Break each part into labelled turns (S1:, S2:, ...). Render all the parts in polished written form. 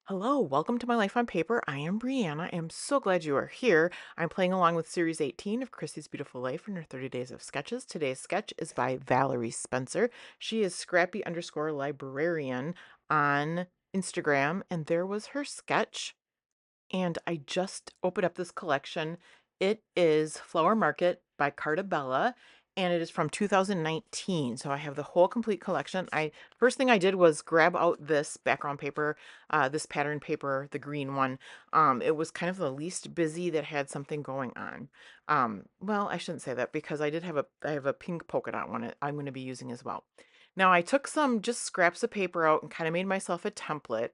S1: Hello, welcome to My Life on Paper. I am Brianna. I am so glad you are here. I'm playing along with Series 18 of Chrissy's Beautiful Life in her 30 Days of Sketches. Today's sketch is by Valerie Spencer. She is scrappy_librarian on Instagram, and there was her sketch. And I just opened up this collection. It is Flower Market by Carta Bella, and it is from 2019. So I have the whole complete collection. First thing I did was grab out this background paper, this pattern paper, the green one. It was kind of the least busy that had something going on. Well, I shouldn't say that because I have a pink polka dot one I'm going to be using as well. Now I took some just scraps of paper out and kind of made myself a template.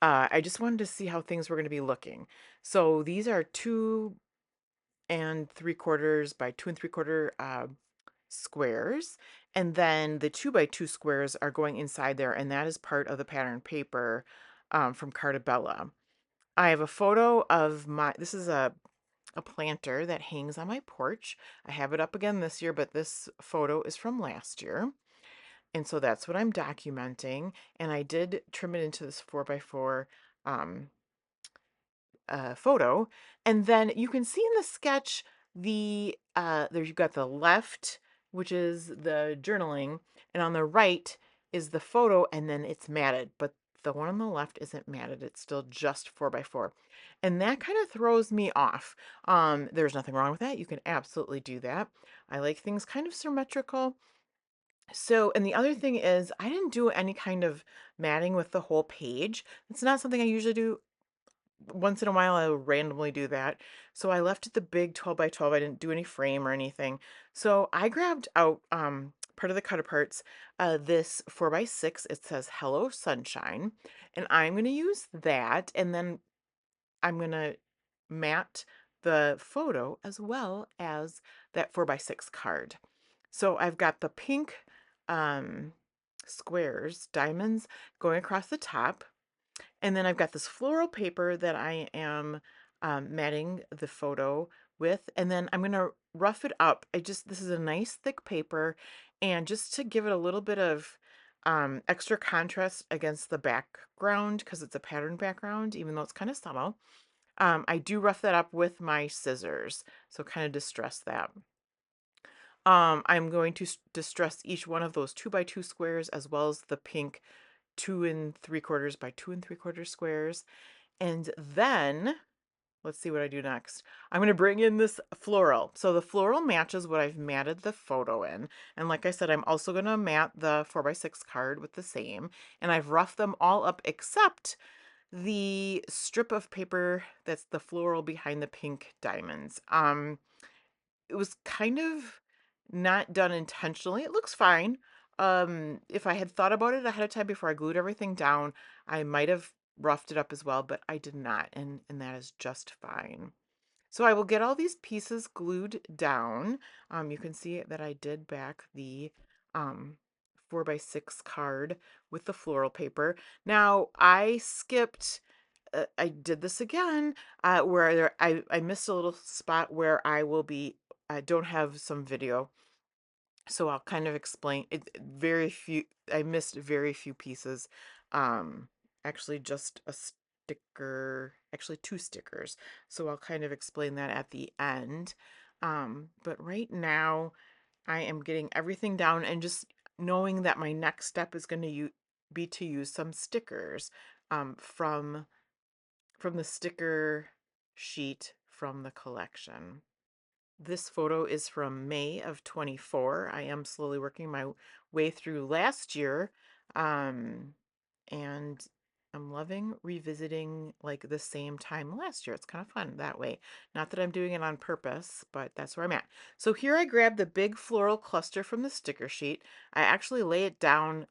S1: I just wanted to see how things were going to be looking. So these are 2 3/4 by 2 3/4 squares. And then the 2 by 2 squares are going inside there. And that is part of the pattern paper from Cartabella. I have a photo of this is a planter that hangs on my porch. I have it up again this year, but this photo is from last year. And so that's what I'm documenting. And I did trim it into this 4 by 4 um, photo. And then you can see in the sketch there you've got the left, which is the journaling, and on the right is the photo, and then it's matted. But the one on the left isn't matted, it's still just 4 by 4. And that kind of throws me off. There's nothing wrong with that. You can absolutely do that. I like things kind of symmetrical. So, and the other thing is, I didn't do any kind of matting with the whole page. It's not something I usually do. Once in a while, I'll randomly do that. So I left it the big 12 by 12. I didn't do any frame or anything. So I grabbed out part of the cut aparts, this 4 by 6. It says Hello Sunshine. And I'm going to use that. And then I'm going to mat the photo as well as that 4 by 6 card. So I've got the pink um, squares, diamonds going across the top. And then I've got this floral paper that I am matting the photo with. And then I'm going to rough it up. This is a nice thick paper. And just to give it a little bit of extra contrast against the background, because it's a pattern background, even though it's kind of subtle, I do rough that up with my scissors. So kind of distress that. I'm going to distress each one of those 2 by 2 squares as well as the pink 2 3/4 by 2 3/4 squares. And then let's see what I do next. I'm going to bring in this floral. So the floral matches what I've matted the photo in. And like I said, I'm also going to mat the 4 by 6 card with the same. And I've roughed them all up except the strip of paper that's the floral behind the pink diamonds. It was kind of not done intentionally. It looks fine. If I had thought about it ahead of time before I glued everything down, I might have roughed it up as well, but I did not, and that is just fine. So I will get all these pieces glued down. You can see that I did back the um, 4 by 6 card with the floral paper. Now I skipped. I did this again, I missed a little spot where I don't have some video, so I'll kind of explain it. Very few, I missed very few pieces. Um, Actually, just a sticker, actually 2 stickers. So I'll kind of explain that at the end. But right now, I am getting everything down and just knowing that my next step is going to be to use some stickers from the sticker sheet from the collection. This photo is from May of 24. I am slowly working my way through last year. And I'm loving revisiting like the same time last year. It's kind of fun that way. Not that I'm doing it on purpose, but that's where I'm at. So here I grabbed the big floral cluster from the sticker sheet. I actually lay it down,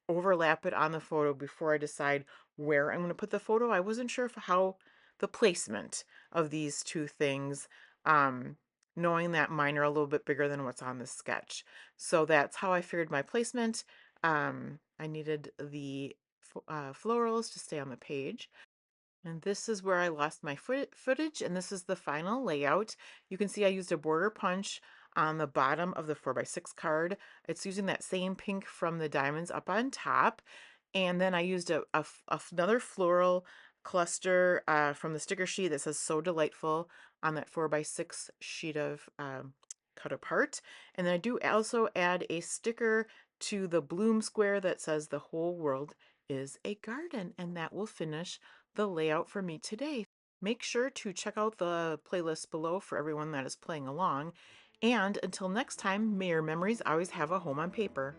S1: overlap it on the photo before I decide where I'm going to put the photo. I wasn't sure how the placement of these two things, um, knowing that mine are a little bit bigger than what's on the sketch. So that's how I figured my placement. I needed the florals to stay on the page. And this is where I lost my footage, and this is the final layout. You can see I used a border punch on the bottom of the 4 by 6 card. It's using that same pink from the diamonds up on top. And then I used another floral cluster from the sticker sheet that says "So Delightful" on that 4x6 sheet of cut apart. And then I do also add a sticker to the bloom square that says "The whole world is a garden." And that will finish the layout for me today. Make sure to check out the playlist below for everyone that is playing along. And until next time, may your memories always have a home on paper.